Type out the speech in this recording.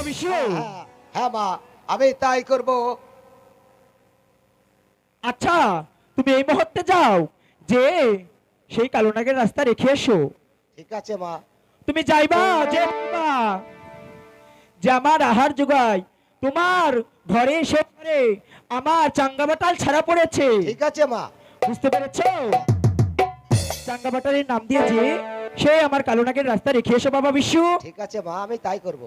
বিশু। হ্যাঁ মা, আমি তাই করব। আচ্ছা, তুমি এই মুহূর্তে যাও, যে সেই কালো নাগের রাস্তা রেখে এসো। ঠিক আছে মা। তুমি যাইবা, যে বলবা যে আমার আহার জোগায় তোমার ঘরে এসে পরে আমার চাঙ্গা বাটাল ছাড়া পড়েছে। ঠিক আছে মা। বুঝতে পেরেছো? চাঙ্গা বাটালের নাম দিয়ে যে সে আমার কালো নাগের রাস্তা রেখে এসো বাবা বিশু। ঠিক আছে মা, আমি তাই করব।